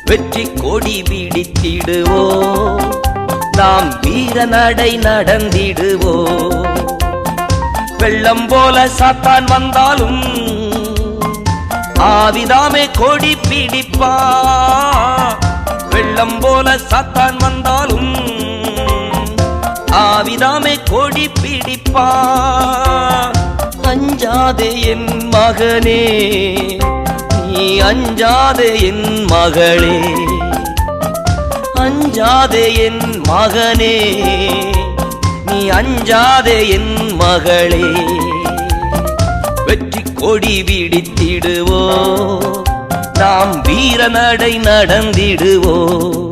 வெற்றி கொடி பிடித்திடுவோம், நாம் வீர நடை நடந்திடுவோம். வெள்ளம் போல சாத்தான் வந்தாலும் ஆவிதாமே கொடி பிடிப்பா. வெள்ளம் போல சாத்தான் வந்தாலும் ஆவிதாமே கொடி பிடிப்பா. அஞ்சாதே என் மகனே, நீ அஞ்சாதே என் மகளே. அஞ்சாதே என் மகனே, நீ அஞ்சாதே என் மகளே. வெற்றி கொடி பிடித்திடுவோம், நாம் வீர நடை நடந்திடுவோம்.